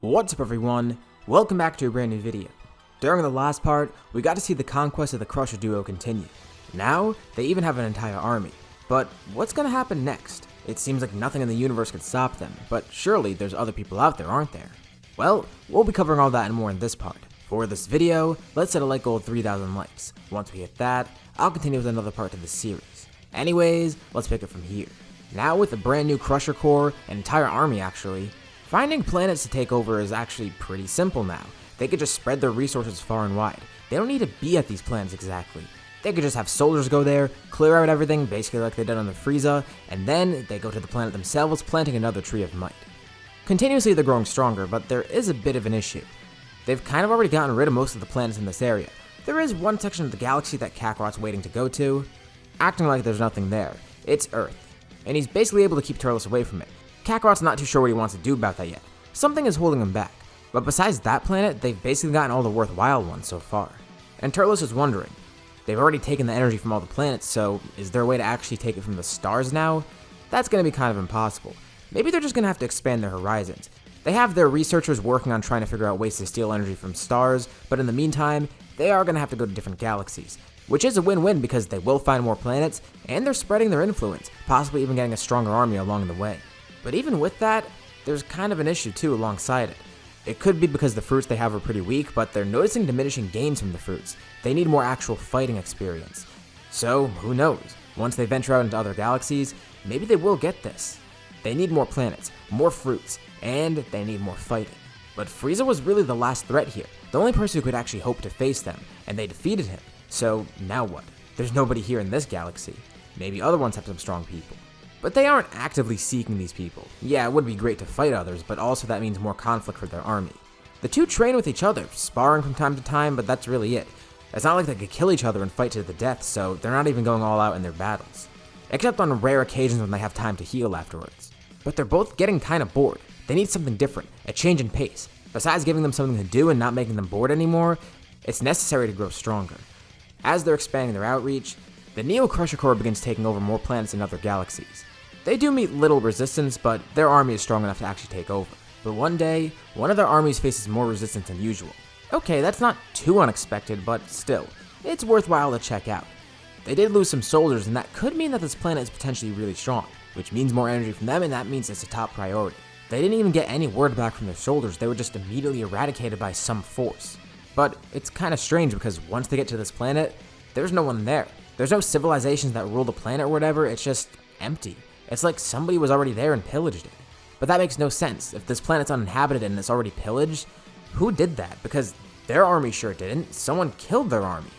What's up everyone, welcome back to a brand new video. During the last part, we got to see the conquest of the Crusher duo continue. Now, they even have an entire army. But what's gonna happen next? It seems like nothing in the universe could stop them, but surely there's other people out there, aren't there? Well, we'll be covering all that and more in this part. For this video, let's set a like goal of 3,000 likes. Once we hit that, I'll continue with another part to this series. Anyways, let's pick it from here. Now with a brand new Crusher Corps, an entire army actually, finding planets to take over is actually pretty simple now. They could just spread their resources far and wide. They don't need to be at these planets exactly. They could just have soldiers go there, clear out everything, basically like they did on the Frieza, and then they go to the planet themselves, planting another Tree of Might. Continuously they're growing stronger, but there is a bit of an issue. They've kind of already gotten rid of most of the planets in this area. There is one section of the galaxy that Kakarot's waiting to go to, acting like there's nothing there. It's Earth, and he's basically able to keep Turles away from it. Kakarot's not too sure what he wants to do about that yet. Something is holding him back. But besides that planet, they've basically gotten all the worthwhile ones so far. And Turles is wondering, they've already taken the energy from all the planets, so is there a way to actually take it from the stars now? That's going to be kind of impossible. Maybe they're just going to have to expand their horizons. They have their researchers working on trying to figure out ways to steal energy from stars, but in the meantime, they are going to have to go to different galaxies. Which is a win-win because they will find more planets, and they're spreading their influence, possibly even getting a stronger army along the way. But even with that, there's kind of an issue too alongside it. It could be because the fruits they have are pretty weak, but they're noticing diminishing gains from the fruits. They need more actual fighting experience. So, who knows? Once they venture out into other galaxies, maybe they will get this. They need more planets, more fruits, and they need more fighting. But Frieza was really the last threat here, the only person who could actually hope to face them, and they defeated him. So, now what? There's nobody here in this galaxy. Maybe other ones have some strong people. But they aren't actively seeking these people. Yeah, it would be great to fight others, but also that means more conflict for their army. The two train with each other, sparring from time to time, but that's really it. It's not like they could kill each other and fight to the death, so they're not even going all out in their battles. Except on rare occasions when they have time to heal afterwards. But they're both getting kinda bored. They need something different, a change in pace. Besides giving them something to do and not making them bored anymore, it's necessary to grow stronger. As they're expanding their outreach, the Neo Crusher Corps begins taking over more planets in other galaxies. They do meet little resistance, but their army is strong enough to actually take over. But one day, one of their armies faces more resistance than usual. Okay, that's not too unexpected, but still, it's worthwhile to check out. They did lose some soldiers, and that could mean that this planet is potentially really strong, which means more energy from them, and that means it's a top priority. They didn't even get any word back from their soldiers, they were just immediately eradicated by some force. But it's kinda strange because once they get to this planet, there's no one there. There's no civilizations that rule the planet or whatever, it's just empty. It's like somebody was already there and pillaged it. But that makes no sense. If this planet's uninhabited and it's already pillaged, who did that? Because their army sure didn't. Someone killed their army.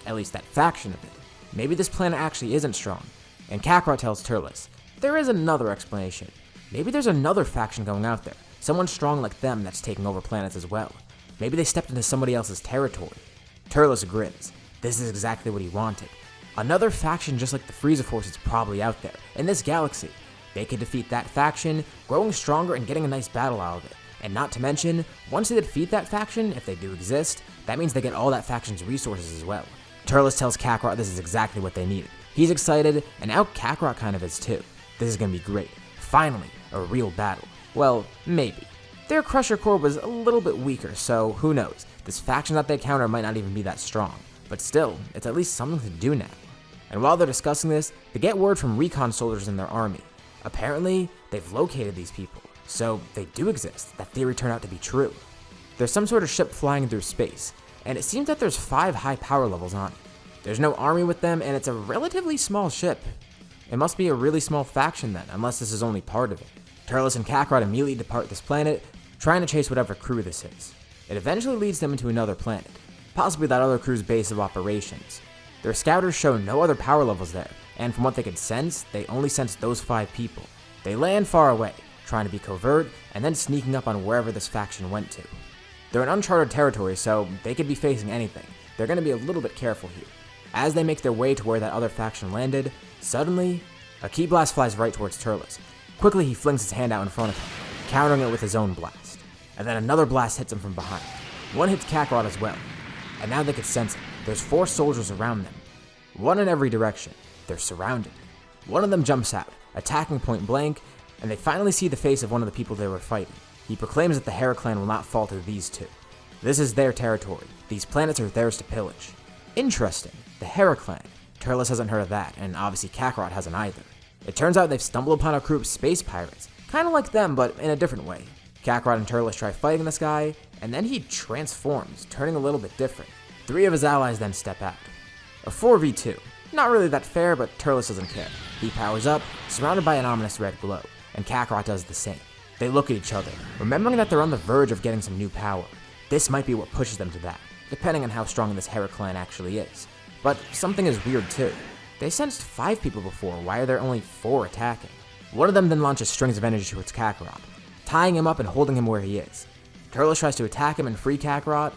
At least that faction of it. Maybe this planet actually isn't strong. And Kakarot tells Turles, there is another explanation. Maybe there's another faction going out there. Someone strong like them that's taking over planets as well. Maybe they stepped into somebody else's territory. Turles grins. This is exactly what he wanted. Another faction just like the Frieza Force is probably out there, in this galaxy. They could defeat that faction, growing stronger and getting a nice battle out of it. And not to mention, once they defeat that faction, if they do exist, that means they get all that faction's resources as well. Turles tells Kakarot this is exactly what they needed. He's excited, and now Kakarot kind of is too. This is gonna be great. Finally, a real battle. Well, maybe. Their Crusher Corps was a little bit weaker, so who knows. This faction that they counter might not even be that strong. But still, it's at least something to do now. And while they're discussing this, they get word from recon soldiers in their army. Apparently, they've located these people, so they do exist. That theory turned out to be true. There's some sort of ship flying through space, and it seems that there's 5 high power levels on it. There's no army with them, and it's a relatively small ship. It must be a really small faction then, unless this is only part of it. Turles and Kakarot immediately depart this planet, trying to chase whatever crew this is. It eventually leads them into another planet, possibly that other crew's base of operations. Their scouters show no other power levels there, and from what they could sense, they only sensed those 5 people. They land far away, trying to be covert, and then sneaking up on wherever this faction went to. They're in uncharted territory, so they could be facing anything. They're going to be a little bit careful here. As they make their way to where that other faction landed, suddenly, a ki blast flies right towards Turles. Quickly, he flings his hand out in front of him, countering it with his own blast. And then another blast hits him from behind. One hits Kakarot as well. And now they could sense it. There's 4 soldiers around them. One in every direction. They're surrounded. One of them jumps out, attacking point blank, and they finally see the face of one of the people they were fighting. He proclaims that the Hera clan will not fall to these two. This is their territory. These planets are theirs to pillage. Interesting, the Hera clan. Turles hasn't heard of that, and obviously Kakarot hasn't either. It turns out they've stumbled upon a crew of space pirates, kind of like them but in a different way. Kakarot and Turles try fighting this guy, and then he transforms, turning a little bit different. 3 of his allies then step out. A 4v2. Not really that fair, but Turles doesn't care. He powers up, surrounded by an ominous red glow, and Kakarot does the same. They look at each other, remembering that they're on the verge of getting some new power. This might be what pushes them to that, depending on how strong this Hera clan actually is. But something is weird too. They sensed 5 people before, why are there only 4 attacking? One of them then launches strings of energy towards Kakarot, tying him up and holding him where he is. Turles tries to attack him and free Kakarot,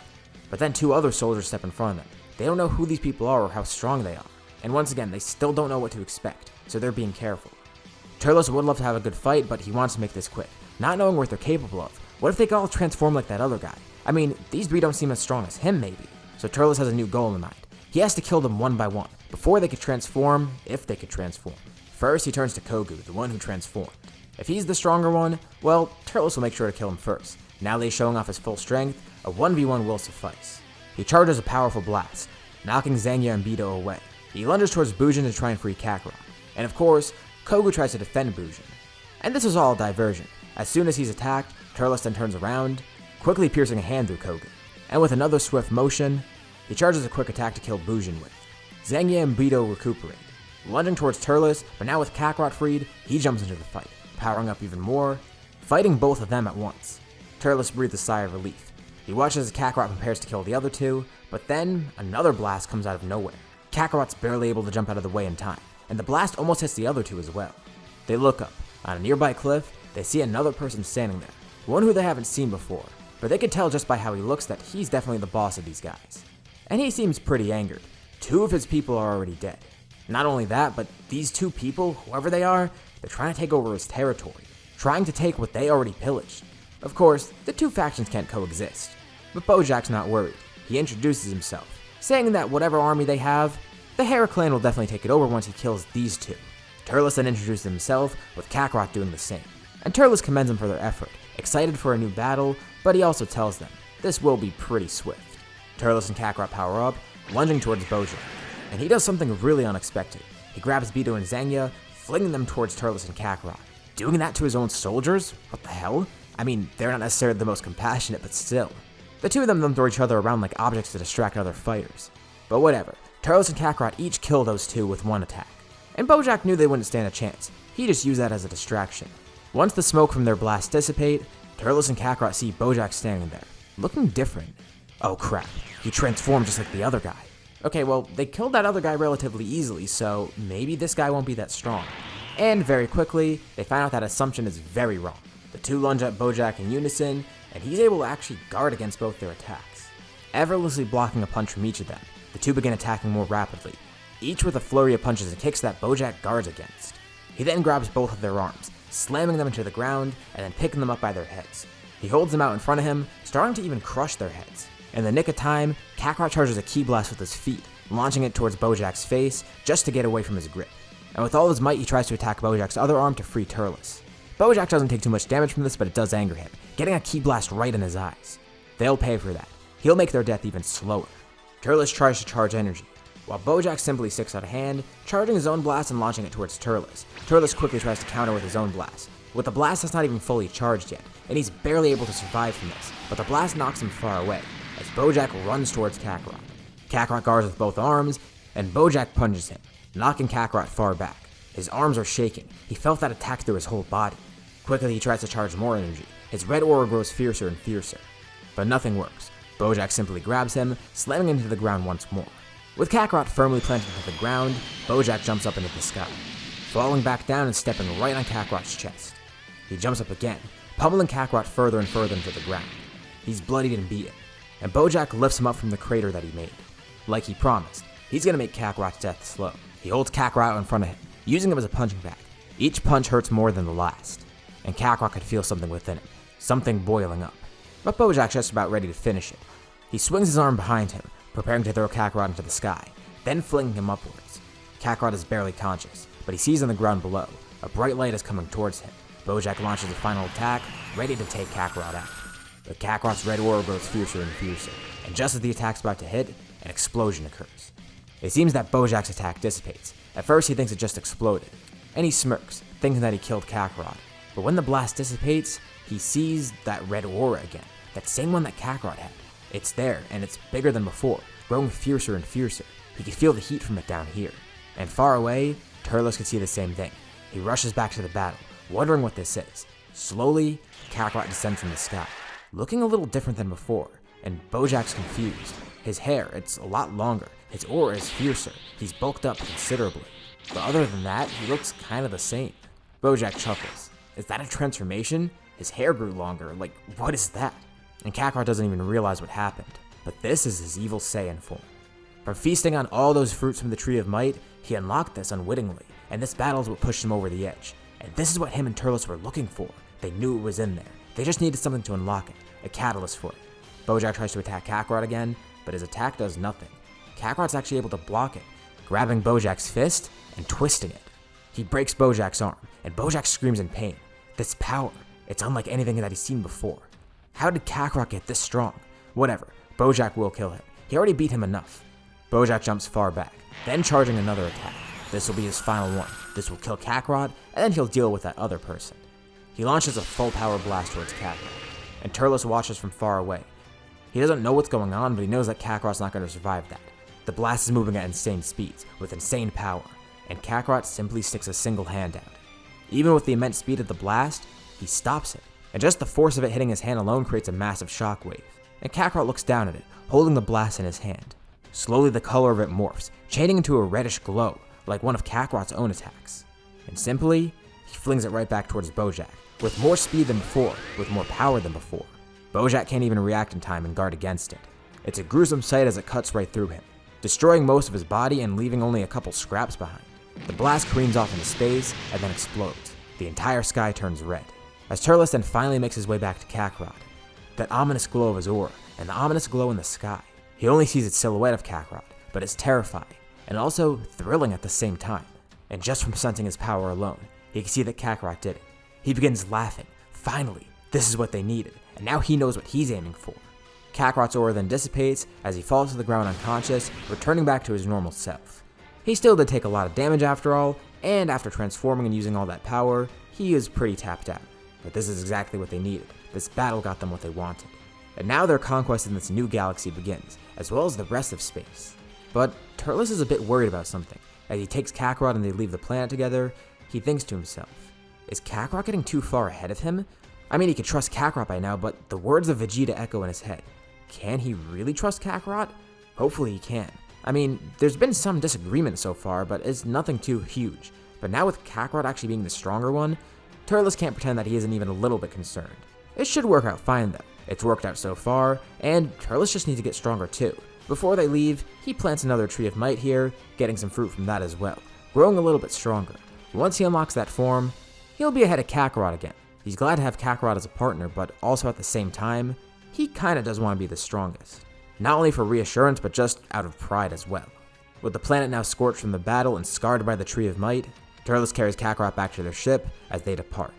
but then 2 other soldiers step in front of them. They don't know who these people are or how strong they are. And once again, they still don't know what to expect, so they're being careful. Turles would love to have a good fight, but he wants to make this quick, not knowing what they're capable of. What if they all transform like that other guy? I mean, these 3 don't seem as strong as him maybe. So Turles has a new goal in mind. He has to kill them one by one, before they could transform, if they could transform. First, he turns to Kogu, the one who transformed. If he's the stronger one, well, Turles will make sure to kill him first. Now that he's showing off his full strength, a 1v1 will suffice. He charges a powerful blast, knocking Zangya and Beto away. He lunges towards Bujin to try and free Kakarot. And of course, Kogu tries to defend Bujin. And this is all a diversion. As soon as he's attacked, Turles then turns around, quickly piercing a hand through Kogu. And with another swift motion, he charges a quick attack to kill Bujin with. Zangya and Beto recuperate, lunging towards Turles, but now with Kakarot freed, he jumps into the fight, powering up even more, fighting both of them at once. Turles breathes a sigh of relief. He watches as Kakarot prepares to kill the other 2, but then another blast comes out of nowhere. Kakarot's barely able to jump out of the way in time, and the blast almost hits the other 2 as well. They look up. On a nearby cliff, they see another person standing there, one who they haven't seen before, but they can tell just by how he looks that he's definitely the boss of these guys. And he seems pretty angered. 2 of his people are already dead. Not only that, but these 2 people, whoever they are, they're trying to take over his territory, trying to take what they already pillaged. Of course, the 2 factions can't coexist, but Bojack's not worried. He introduces himself, saying that whatever army they have, the Hera clan will definitely take it over once he kills these 2. Turles then introduces himself, with Kakarot doing the same. And Turles commends them for their effort, excited for a new battle, but he also tells them this will be pretty swift. Turles and Kakarot power up, lunging towards Bojack, and he does something really unexpected. He grabs Beto and Zangya, flinging them towards Turles and Kakarot. Doing that to his own soldiers? What the hell? I mean, they're not necessarily the most compassionate, but still. The 2 of them then throw each other around like objects to distract other fighters. But whatever, Turles and Kakarot each kill those 2 with 1 attack. And Bojack knew they wouldn't stand a chance. He just used that as a distraction. Once the smoke from their blast dissipate, Turles and Kakarot see Bojack standing there, looking different. Oh crap, he transformed just like the other guy. Okay, well, they killed that other guy relatively easily, so maybe this guy won't be that strong. And very quickly, they find out that assumption is very wrong. The 2 lunge at Bojack in unison, and he's able to actually guard against both their attacks. Effortlessly blocking a punch from each of them, the 2 begin attacking more rapidly, each with a flurry of punches and kicks that Bojack guards against. He then grabs both of their arms, slamming them into the ground, and then picking them up by their heads. He holds them out in front of him, starting to even crush their heads. In the nick of time, Kakarot charges a ki blast with his feet, launching it towards Bojack's face just to get away from his grip. And with all his might, he tries to attack Bojack's other arm to free Turles. Bojack doesn't take too much damage from this, but it does anger him, getting a ki blast right in his eyes. They'll pay for that. He'll make their death even slower. Turles tries to charge energy, while Bojack simply sticks out a hand, charging his own blast and launching it towards Turles. Turles quickly tries to counter with his own blast, with the blast that's not even fully charged yet, and he's barely able to survive from this, but the blast knocks him far away, as Bojack runs towards Kakarot. Kakarot guards with both arms, and Bojack punches him, knocking Kakarot far back. His arms are shaking. He felt that attack through his whole body. Quickly, he tries to charge more energy. His red aura grows fiercer and fiercer. But nothing works. Bojack simply grabs him, slamming him into the ground once more. With Kakarot firmly planted into the ground, Bojack jumps up into the sky, falling back down and stepping right on Kakarot's chest. He jumps up again, pummeling Kakarot further and further into the ground. He's bloodied and beaten, and Bojack lifts him up from the crater that he made. Like he promised, he's gonna make Kakarot's death slow. He holds Kakarot out in front of him, using him as a punching bag. Each punch hurts more than the last, and Kakarot could feel something within him, something boiling up. But Bojack's just about ready to finish it. He swings his arm behind him, preparing to throw Kakarot into the sky, then flinging him upwards. Kakarot is barely conscious, but he sees on the ground below. A bright light is coming towards him. Bojack launches a final attack, ready to take Kakarot out. But Kakarot's red aura grows fiercer and fiercer, and just as the attack's about to hit, an explosion occurs. It seems that Bojack's attack dissipates. At first he thinks it just exploded, and he smirks, thinking that he killed Kakarot. But when the blast dissipates, he sees that red aura again, that same one that Kakarot had. It's there, and it's bigger than before, growing fiercer and fiercer. He could feel the heat from it down here. And far away, Turles could see the same thing. He rushes back to the battle, wondering what this is. Slowly, Kakarot descends from the sky, looking a little different than before, and Bojack's confused. His hair, it's a lot longer. His aura is fiercer. He's bulked up considerably. But other than that, he looks kind of the same. Bojack chuckles. Is that a transformation? His hair grew longer. Like, what is that? And Kakarot doesn't even realize what happened. But this is his evil Saiyan form. From feasting on all those fruits from the Tree of Might, he unlocked this unwittingly, and this battle is what pushed him over the edge. And this is what him and Turles were looking for. They knew it was in there. They just needed something to unlock it, a catalyst for it. Bojack tries to attack Kakarot again, but his attack does nothing. Kakarot's actually able to block it, grabbing Bojack's fist and twisting it. He breaks Bojack's arm, and Bojack screams in pain. This power, it's unlike anything that he's seen before. How did Kakarot get this strong? Whatever, Bojack will kill him. He already beat him enough. Bojack jumps far back, then charging another attack. This will be his final one. This will kill Kakarot, and then he'll deal with that other person. He launches a full power blast towards Kakarot, and Turles watches from far away. He doesn't know what's going on, but he knows that Kakarot's not going to survive that. The blast is moving at insane speeds, with insane power, and Kakarot simply sticks a single hand out. Even with the immense speed of the blast, he stops it, and just the force of it hitting his hand alone creates a massive shockwave. And Kakarot looks down at it, holding the blast in his hand. Slowly the color of it morphs, changing into a reddish glow, like one of Kakarot's own attacks. And simply, he flings it right back towards Bojack, with more speed than before, with more power than before. Bojack can't even react in time and guard against it. It's a gruesome sight as it cuts right through him, destroying most of his body and leaving only a couple scraps behind. The blast careens off into space and then explodes. The entire sky turns red. As Turles then finally makes his way back to Kakarot, that ominous glow of his aura and the ominous glow in the sky, he only sees its silhouette of Kakarot, but it's terrifying and also thrilling at the same time. And just from sensing his power alone, he can see that Kakarot did it. He begins laughing. Finally, this is what they needed, and now he knows what he's aiming for. Kakarot's aura then dissipates as he falls to the ground unconscious, returning back to his normal self. He still did take a lot of damage after all, and after transforming and using all that power, he is pretty tapped out. But this is exactly what they needed. This battle got them what they wanted. And now their conquest in this new galaxy begins, as well as the rest of space. But Turles is a bit worried about something. As he takes Kakarot and they leave the planet together, he thinks to himself, is Kakarot getting too far ahead of him? I mean, he could trust Kakarot by now, but the words of Vegeta echo in his head. Can he really trust Kakarot? Hopefully he can. I mean, there's been some disagreement so far, but it's nothing too huge. But now with Kakarot actually being the stronger one, Turles can't pretend that he isn't even a little bit concerned. It should work out fine though. It's worked out so far, and Turles just needs to get stronger too. Before they leave, he plants another Tree of Might here, getting some fruit from that as well, growing a little bit stronger. Once he unlocks that form, he'll be ahead of Kakarot again. He's glad to have Kakarot as a partner, but also at the same time, he kinda does want to be the strongest. Not only for reassurance, but just out of pride as well. With the planet now scorched from the battle and scarred by the Tree of Might, Turles carries Kakarot back to their ship as they depart.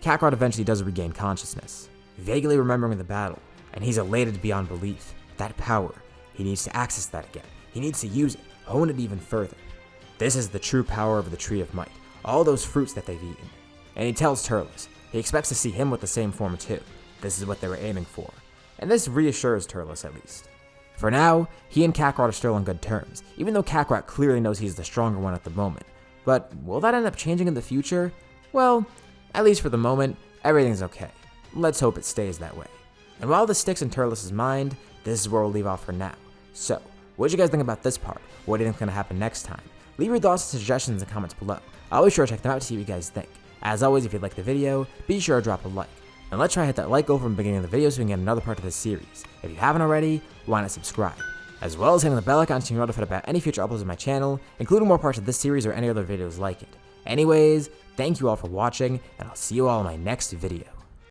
Kakarot eventually does regain consciousness, vaguely remembering the battle, and he's elated beyond belief. That power, he needs to access that again. He needs to use it, hone it even further. This is the true power of the Tree of Might, all those fruits that they've eaten. And he tells Turles, he expects to see him with the same form too. This is what they were aiming for. And this reassures Turles at least. For now, he and Kakarot are still on good terms, even though Kakarot clearly knows he's the stronger one at the moment. But will that end up changing in the future? Well, at least for the moment, everything's okay. Let's hope it stays that way. And while this sticks in Turles' mind, this is where we'll leave off for now. So, what did you guys think about this part? What do you think's gonna happen next time? Leave your thoughts and suggestions in the comments below. I'll be sure to check them out to see what you guys think. As always, if you liked the video, be sure to drop a like. And let's try to hit that like goal from the beginning of the video so we can get another part of this series. If you haven't already, why not subscribe? As well as hitting the bell icon so you're notified about any future uploads on my channel, including more parts of this series or any other videos like it. Anyways, thank you all for watching, and I'll see you all in my next video.